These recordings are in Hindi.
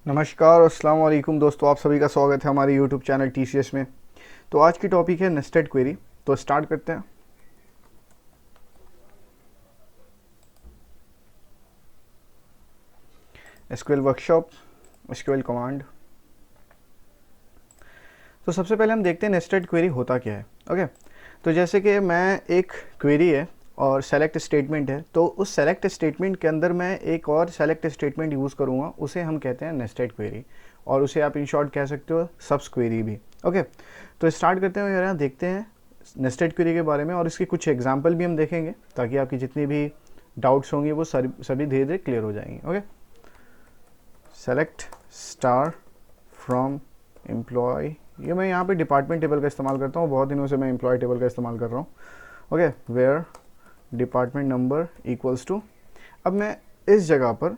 नमस्कार और अस्सलाम वालेकुम दोस्तों, आप सभी का स्वागत है हमारे YouTube चैनल TCS में। तो आज की टॉपिक है नेस्टेड क्वेरी। तो स्टार्ट करते हैं। SQL workshop, SQL command. तो सबसे पहले हम देखते हैं नेस्टेड क्वेरी होता क्या है। ओके, तो जैसे कि मैं एक क्वेरी है और सेलेक्ट स्टेटमेंट है, तो उस सेलेक्ट स्टेटमेंट के अंदर मैं एक और सेलेक्ट स्टेटमेंट यूज़ करूँगा, उसे हम कहते हैं नेस्टेड क्वेरी, और उसे आप इन शॉर्ट कह सकते हो सब्स क्वेरी भी। ओके, तो स्टार्ट करते हैं और यहाँ देखते हैं नेस्टेड क्वेरी के बारे में, और इसके कुछ एग्जाम्पल भी हम देखेंगे ताकि आपकी जितनी भी डाउट्स होंगी वो सभी धीरे धीरे क्लियर हो जाएंगी। Okay, select star from employ, ये मैं यहाँ पे डिपार्टमेंट टेबल का इस्तेमाल करता हूँ, बहुत दिनों से मैं एम्प्लॉय टेबल का इस्तेमाल कर रहा हूँ। Okay, where department number equals to, अब मैं इस जगह पर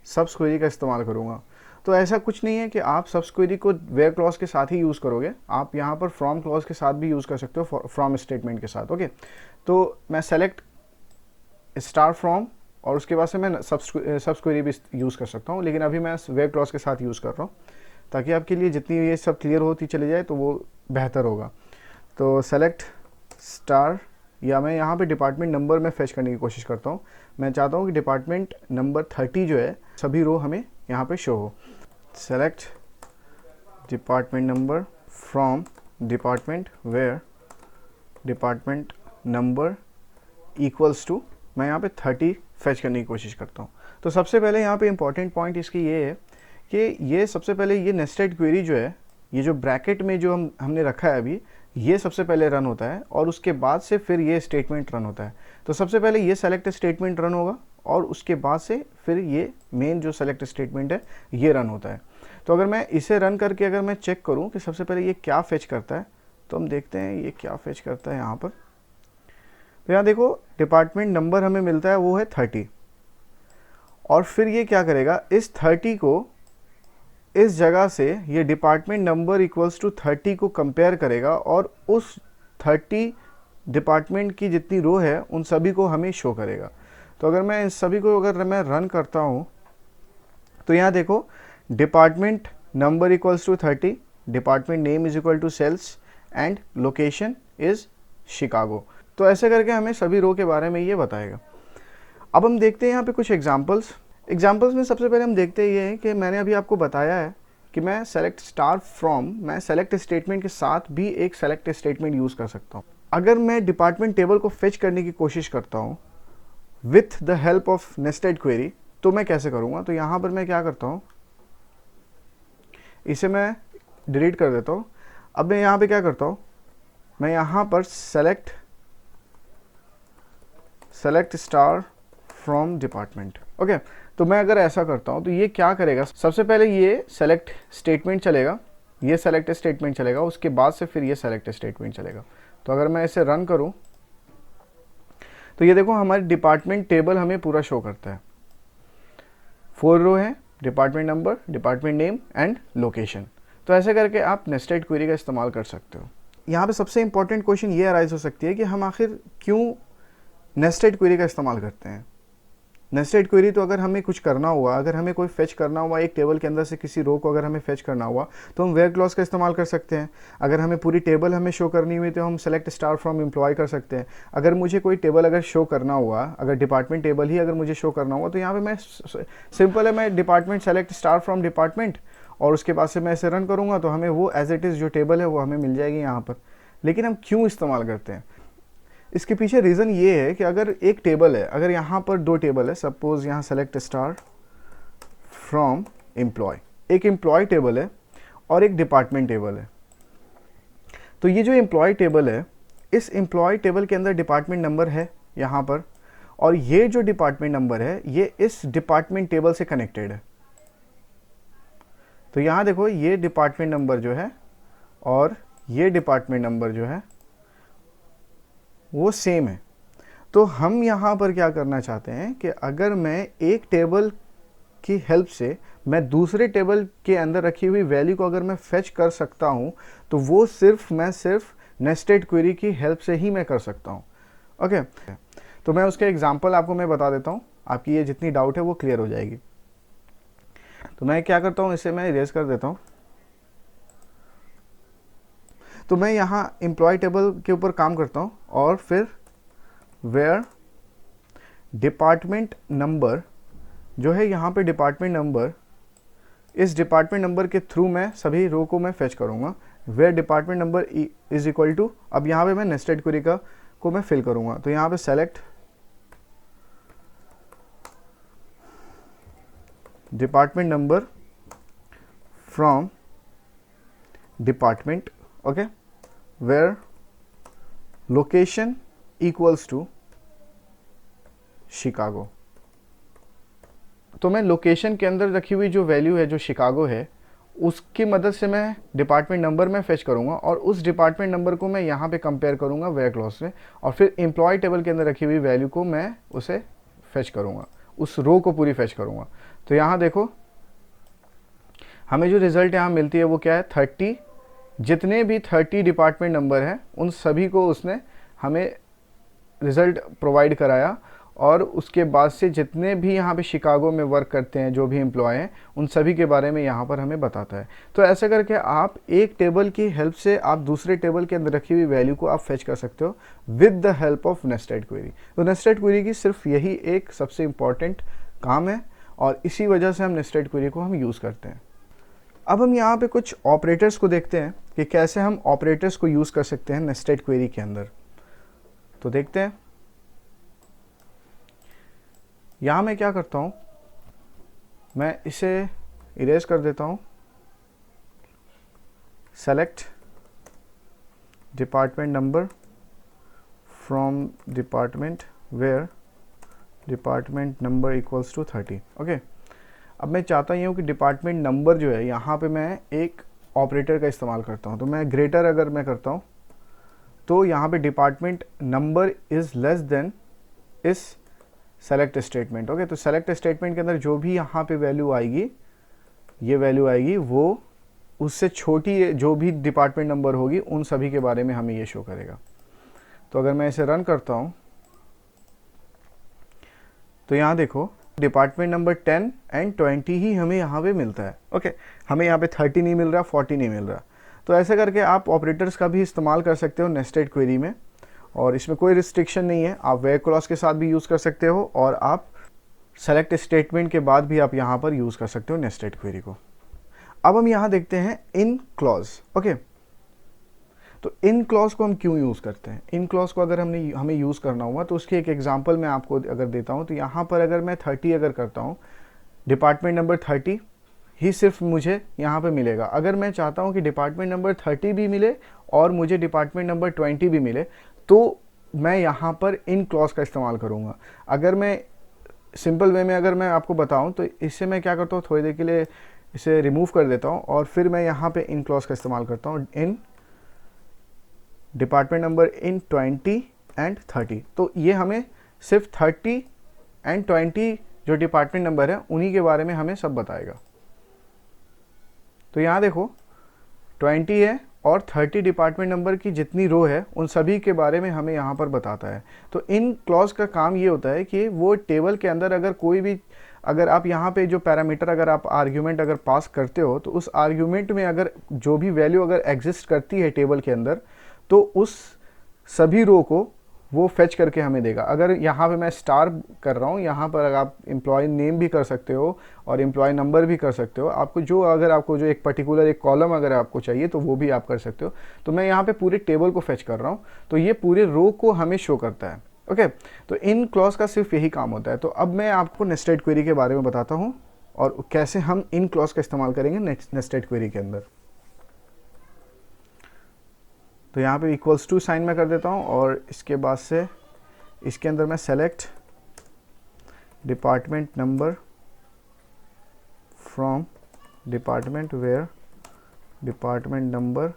सब्स क्वेरी का इस्तेमाल करूँगा। तो ऐसा कुछ नहीं है कि आप सब्स क्वेरी को वेयर क्लॉज के साथ ही यूज़ करोगे, आप यहाँ पर फ्रॉम क्लॉज के साथ भी यूज़ कर सकते हो, फ्रॉम स्टेटमेंट के साथ। ओके, तो मैं सेलेक्ट स्टार फ्रॉम और उसके बाद से मैं सब्स क्वेरी भी यूज़ कर सकता हूँ, लेकिन अभी मैं वेयर क्लॉज के साथ यूज़ कर रहा हूँ ताकि आपके लिए जितनी ये सब क्लियर होती चली जाए तो वो बेहतर होगा। तो सेलेक्ट स्टार, या मैं यहाँ पे डिपार्टमेंट नंबर में फेच करने की कोशिश करता हूँ। मैं चाहता हूँ कि डिपार्टमेंट नंबर 30 जो है सभी रो हमें यहाँ पे शो हो। Select department number from department where department number equals to, मैं यहाँ पे 30 फेच करने की कोशिश करता हूँ। तो सबसे पहले यहाँ पे इंपॉर्टेंट पॉइंट इसकी ये है कि ये सबसे पहले ये नेस्टेड क्वेरी जो है, ये जो ब्रैकेट में जो हमने रखा है अभी, ये सबसे पहले रन होता है और उसके बाद से फिर ये स्टेटमेंट रन होता है। तो सबसे पहले ये सेलेक्ट स्टेटमेंट रन होगा और उसके बाद से फिर ये मेन जो सेलेक्ट स्टेटमेंट है ये रन होता है। तो अगर मैं इसे रन करके अगर मैं चेक करूँ कि सबसे पहले ये क्या फेच करता है, तो हम देखते हैं ये क्या फेच करता है यहाँ पर। तो यहाँ देखो डिपार्टमेंट नंबर हमें मिलता है वो है 30, और फिर ये क्या करेगा, इस 30 को इस जगह से ये डिपार्टमेंट नंबर इक्वल्स टू 30 को कंपेयर करेगा और उस 30 डिपार्टमेंट की जितनी रो है उन सभी को हमें शो करेगा। तो अगर मैं इन सभी को अगर मैं रन करता हूँ तो यहाँ देखो department number equals to 30, department name is equal to sales and location is Chicago. तो ऐसे करके हमें सभी रो के बारे में ये बताएगा। अब हम देखते हैं यहाँ पे कुछ एग्जाम्पल्स में सबसे पहले हम देखते हैं ये है कि मैंने अभी आपको बताया है कि मैं सेलेक्ट स्टार फ्रॉम, मैं सेलेक्ट स्टेटमेंट के साथ भी एक सेलेक्ट स्टेटमेंट यूज़ कर सकता हूँ। अगर मैं डिपार्टमेंट टेबल को फेच करने की कोशिश करता हूँ with the help of nested query, तो मैं कैसे करूँगा, तो यहाँ पर मैं क्या करता हूँ, इसे मैं डिलीट कर देता हूँ। अब मैं यहाँ पे क्या करता हूँ, मैं यहाँ पर select star from department. Okay, तो मैं अगर ऐसा करता हूँ तो ये क्या करेगा, सबसे पहले ये सेलेक्ट स्टेटमेंट चलेगा, ये सेलेक्ट स्टेटमेंट चलेगा, उसके बाद से फिर ये सेलेक्ट स्टेटमेंट चलेगा। तो अगर मैं इसे रन करूँ तो ये देखो हमारी डिपार्टमेंट टेबल हमें पूरा शो करता है। 4 रो है, department number, department name and location. तो ऐसे करके आप नेस्टेड क्वेरी का इस्तेमाल कर सकते हो। यहाँ पे सबसे इंपॉर्टेंट क्वेश्चन ये अराइज हो सकती है कि हम आखिर क्यों नेस्टेड क्वेरी का इस्तेमाल करते हैं। नेस्टेड क्वेरी, तो अगर हमें कुछ करना हुआ, अगर हमें कोई फेच करना हुआ एक टेबल के अंदर से किसी रो को अगर हमें फेच करना हुआ तो हम वेयर क्लॉज का इस्तेमाल कर सकते हैं। अगर हमें पूरी टेबल हमें शो करनी हुई तो हम सेलेक्ट स्टार फ्रॉम एम्प्लॉय कर सकते हैं। अगर मुझे कोई टेबल अगर शो करना हुआ, अगर डिपार्टमेंट टेबल ही अगर मुझे शो करना हुआ, तो यहाँ पर मैं सिंपल है, मैं department select star from department और उसके बाद से मैं इसे रन करूँगा तो हमें वो एज इट इज़ जो टेबल है वो हमें मिल जाएगी यहाँ पर। लेकिन हम क्यों इस्तेमाल करते हैं, इसके पीछे रीज़न ये है कि अगर एक टेबल है, अगर यहाँ पर 2 टेबल है, सपोज यहाँ सेलेक्ट स्टार फ्रॉम एम्प्लॉय, एक एम्प्लॉय टेबल है और एक डिपार्टमेंट टेबल है। तो ये जो एम्प्लॉय टेबल है, इस एम्प्लॉय टेबल के अंदर डिपार्टमेंट नंबर है यहाँ पर, और ये जो डिपार्टमेंट नंबर है ये इस डिपार्टमेंट टेबल से कनेक्टेड है। तो यहाँ देखो ये डिपार्टमेंट नंबर जो है और ये डिपार्टमेंट नंबर जो है वो सेम है। तो हम यहाँ पर क्या करना चाहते हैं कि अगर मैं एक टेबल की हेल्प से मैं दूसरे टेबल के अंदर रखी हुई वैल्यू को अगर मैं फेच कर सकता हूँ तो वो सिर्फ नेस्टेड क्वेरी की हेल्प से ही मैं कर सकता हूँ। ओके, तो मैं उसके एग्जांपल आपको मैं बता देता हूँ, आपकी ये जितनी डाउट है वो क्लियर हो जाएगी। तो मैं क्या करता हूँ, इसे मैं इरेज कर देता हूँ। तो मैं यहाँ एम्प्लॉय टेबल के ऊपर काम करता हूँ और फिर वेयर डिपार्टमेंट नंबर जो है यहाँ पे डिपार्टमेंट नंबर, इस डिपार्टमेंट नंबर के थ्रू मैं सभी रो को मैं फेच करूँगा। Where department number is equal to, अब यहाँ पे मैं नेस्टेड क्वेरी को मैं फिल करूँगा। तो यहाँ पे select department number from department, okay, where location equals to Chicago. तो मैं लोकेशन के अंदर रखी हुई जो वैल्यू है जो शिकागो है उसकी मदद से मैं डिपार्टमेंट नंबर में फेच करूंगा और उस डिपार्टमेंट नंबर को मैं यहाँ पे कंपेयर करूंगा वेयर क्लॉज से, और फिर एम्प्लॉय टेबल के अंदर रखी हुई वैल्यू को मैं उसे फेच करूंगा, उस रो को पूरी फेच करूंगा। तो यहाँ देखो हमें जो रिजल्ट यहाँ मिलती है वो क्या है, 30, जितने भी 30 डिपार्टमेंट नंबर हैं उन सभी को उसने हमें रिज़ल्ट प्रोवाइड कराया, और उसके बाद से जितने भी यहाँ पे शिकागो में वर्क करते हैं जो भी एम्प्लॉय हैं उन सभी के बारे में यहाँ पर हमें बताता है। तो ऐसे करके आप एक टेबल की हेल्प से आप दूसरे टेबल के अंदर रखी हुई वैल्यू को आप फेच कर सकते हो with the help of nested query. तो नेस्टेड क्वेरी की सिर्फ यही एक सबसे इम्पॉर्टेंट काम है और इसी वजह से हम नेस्टेड क्वेरी को हम यूज़ करते हैं। अब हम यहाँ पे कुछ ऑपरेटर्स को देखते हैं कि कैसे हम ऑपरेटर्स को यूज़ कर सकते हैं नेस्टेड क्वेरी के अंदर। तो देखते हैं, यहाँ मैं क्या करता हूँ, मैं इसे इरेज कर देता हूँ। Select department number from department where department number equals to 30, okay. अब मैं चाहता ही हूँ कि डिपार्टमेंट नंबर जो है यहाँ पे मैं एक ऑपरेटर का इस्तेमाल करता हूँ। तो मैं ग्रेटर अगर मैं करता हूँ तो यहाँ पे department number is less than इस सेलेक्ट स्टेटमेंट, ओके। तो सेलेक्ट स्टेटमेंट के अंदर जो भी यहाँ पे वैल्यू आएगी, ये वैल्यू आएगी, वो उससे छोटी जो भी डिपार्टमेंट नंबर होगी उन सभी के बारे में हमें ये शो करेगा। तो अगर मैं इसे रन करता हूँ तो यहाँ देखो डिपार्टमेंट नंबर 10 एंड 20 ही हमें यहाँ पे मिलता है, ओके। हमें यहाँ पे 30 नहीं मिल रहा, 40 नहीं मिल रहा। तो ऐसे करके आप ऑपरेटर्स का भी इस्तेमाल कर सकते हो नेस्टेड क्वेरी में, और इसमें कोई रिस्ट्रिक्शन नहीं है। आप वेयर क्लॉज के साथ भी यूज़ कर सकते हो और आप सेलेक्ट स्टेटमेंट के बाद भी आप यहाँ पर यूज़ कर सकते हो नेस्टेड क्वेरी को। अब हम यहाँ देखते हैं इन क्लॉज, ओके। तो इन क्लॉज को हम क्यों यूज़ करते हैं? इन क्लॉज को अगर हमें यूज़ करना हुआ तो उसकी एक एग्जांपल मैं आपको अगर देता हूँ, तो यहाँ पर अगर मैं 30 अगर करता हूँ, डिपार्टमेंट नंबर 30 ही सिर्फ मुझे यहाँ पे मिलेगा। अगर मैं चाहता हूँ कि डिपार्टमेंट नंबर 30 भी मिले और मुझे डिपार्टमेंट नंबर 20 भी मिले, तो मैं यहाँ पर इन क्लॉज का इस्तेमाल करूँगा। अगर मैं सिंपल वे में अगर मैं आपको बताऊँ तो इससे मैं क्या करता हूँ, थोड़ी देर के लिए इसे रिमूव कर देता हूँ और फिर मैं यहाँ पे इन क्लॉज का इस्तेमाल करता हूँ, in department number in 20 and 30। तो ये हमें सिर्फ 30 एंड 20 जो डिपार्टमेंट नंबर है उन्हीं के बारे में हमें सब बताएगा। तो यहाँ देखो 20 है और 30 डिपार्टमेंट नंबर की जितनी रो है उन सभी के बारे में हमें यहाँ पर बताता है। तो इन क्लॉज का काम ये होता है कि वो टेबल के अंदर अगर कोई भी, अगर आप यहाँ पे जो पैरामीटर अगर आप आर्ग्यूमेंट अगर पास करते हो तो उस आर्ग्यूमेंट में अगर जो भी वैल्यू अगर एग्जिस्ट करती है टेबल के अंदर, तो उस सभी रो को वो फेच करके हमें देगा। अगर यहाँ पे मैं स्टार कर रहा हूँ, यहाँ पर अगर आप एम्प्लॉय नेम भी कर सकते हो और एम्प्लॉय नंबर भी कर सकते हो, आपको जो अगर आपको जो एक पर्टिकुलर एक कॉलम अगर आपको चाहिए तो वो भी आप कर सकते हो। तो मैं यहाँ पे पूरे टेबल को फेच कर रहा हूँ, तो ये पूरे रो को हमें शो करता है, ओके। तो इन क्लॉज का सिर्फ यही काम होता है। तो अब मैं आपको नेस्टेड क्वेरी के बारे में बताता हूँ और कैसे हम इन क्लॉज का इस्तेमाल करेंगे नेस्टेड क्वेरी के अंदर। तो यहाँ पे इक्वल्स टू साइन में कर देता हूँ और इसके बाद से इसके अंदर मैं select department number from department where department number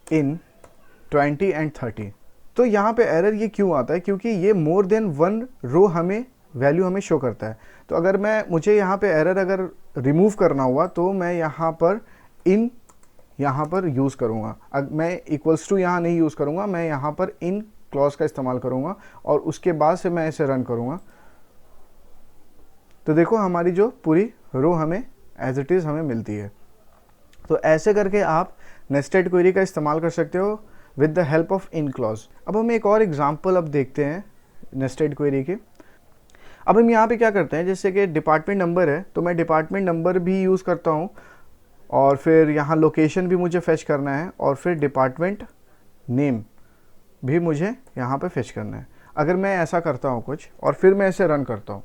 in 20 and 30। तो यहाँ पे एरर ये क्यों आता है? क्योंकि ये मोर देन वन रो हमें वैल्यू हमें शो करता है। तो अगर मुझे यहाँ पे एरर अगर रिमूव करना हुआ तो मैं यहाँ पर यहाँ पर यूज़ करूँगा। अब मैं इक्वल्स टू यहाँ नहीं यूज़ करूँगा, मैं यहाँ पर इन क्लॉज का इस्तेमाल करूँगा और उसके बाद से मैं इसे रन करूँगा। तो देखो हमारी जो पूरी रो हमें एज इट इज़ हमें मिलती है। तो ऐसे करके आप नेस्टेड क्वेरी का इस्तेमाल कर सकते हो with the help of in clause. अब हम एक और एग्जांपल अब देखते हैं नेस्टेड क्वेरी की। अब हम यहाँ पे क्या करते हैं, जैसे कि डिपार्टमेंट नंबर है तो मैं डिपार्टमेंट नंबर भी यूज़ करता हूँ, और फिर यहाँ लोकेशन भी मुझे फेच करना है, और फिर डिपार्टमेंट नेम भी मुझे यहाँ पे फेच करना है। अगर मैं ऐसा करता हूँ कुछ और फिर मैं इसे रन करता हूँ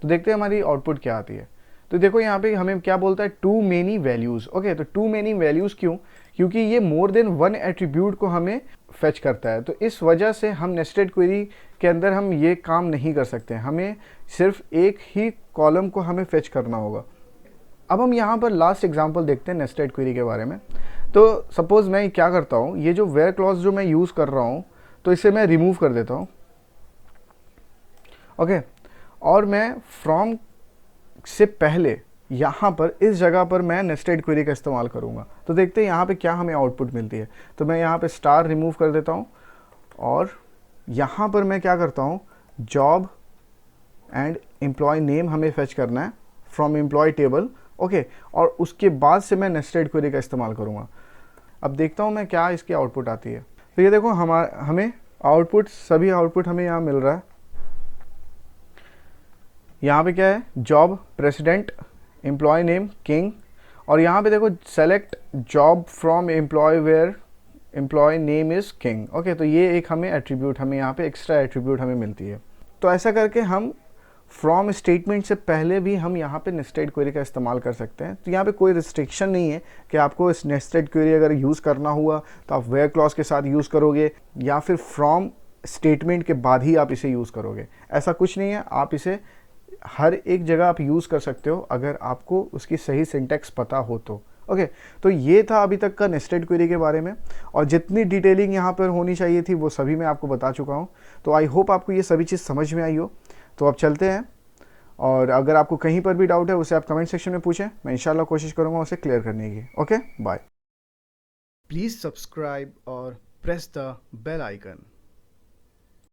तो देखते हैं हमारी आउटपुट क्या आती है। तो देखो यहाँ पे हमें क्या बोलता है, टू मेनी वैल्यूज़। ओके, तो टू मेनी वैल्यूज़ क्यों? क्योंकि ये मोर देन वन एट्रीब्यूट को हमें फेच करता है। तो इस वजह से हम नेस्टेड क्वेरी के अंदर हम ये काम नहीं कर सकते, हमें सिर्फ एक ही कॉलम को हमें फेच करना होगा। अब हम यहाँ पर लास्ट एग्जांपल देखते हैं नेस्टेड क्वेरी के बारे में। तो सपोज़ मैं क्या करता हूँ, ये जो वेयर क्लॉज जो मैं यूज़ कर रहा हूँ तो इसे मैं रिमूव कर देता हूँ। ओके, और मैं फ्रॉम से पहले यहाँ पर इस जगह पर मैं नेस्टेड क्वेरी का इस्तेमाल करूँगा। तो देखते हैं यहाँ पे क्या हमें आउटपुट मिलती है। तो मैं यहाँ पे स्टार रिमूव कर देता हूँ, और यहाँ पर मैं क्या करता हूँ, जॉब एंड एम्प्लॉय नेम हमें फेच करना है फ्रॉम एम्प्लॉय टेबल। ओके, और उसके बाद से मैं नेस्टेड क्वेरी का इस्तेमाल करूँगा। अब देखता हूँ मैं क्या इसकी आउटपुट आती है। तो ये देखो हमें आउटपुट, सभी आउटपुट हमें यहाँ मिल रहा है। यहाँ पे क्या है, job president, employee name King, और यहाँ पे देखो select job from employee where employee name is King. Okay, तो ये एक हमें एट्रीब्यूट, हमें यहाँ पे एक्स्ट्रा एट्रीब्यूट हमें मिलती है। तो ऐसा करके हम फ्रॉम स्टेटमेंट से पहले भी हम यहाँ पे नेस्टेड क्वेरी का इस्तेमाल कर सकते हैं। तो यहाँ पे कोई रिस्ट्रिक्शन नहीं है कि आपको इस नेस्टेड क्वेरी अगर यूज़ करना हुआ तो आप वेयर क्लॉज के साथ यूज़ करोगे या फिर फ्रॉम स्टेटमेंट के बाद ही आप इसे यूज़ करोगे। ऐसा कुछ नहीं है, आप इसे हर एक जगह आप यूज़ कर सकते हो अगर आपको उसकी सही सिंटैक्स पता हो तो। ओके, तो ये था अभी तक का नेस्टेड क्वेरी के बारे में, और जितनी डिटेलिंग यहाँ पर होनी चाहिए थी वो सभी मैं आपको बता चुका हूँ। तो आई होप आपको ये सभी चीज़ समझ में आई हो। तो अब चलते हैं, और अगर आपको कहीं पर भी डाउट है उसे आप कमेंट सेक्शन में पूछें, मैं इंशाल्लाह कोशिश करूँगा उसे क्लियर करने की। Okay, bye. प्लीज़ सब्सक्राइब और प्रेस द बेल आइकन।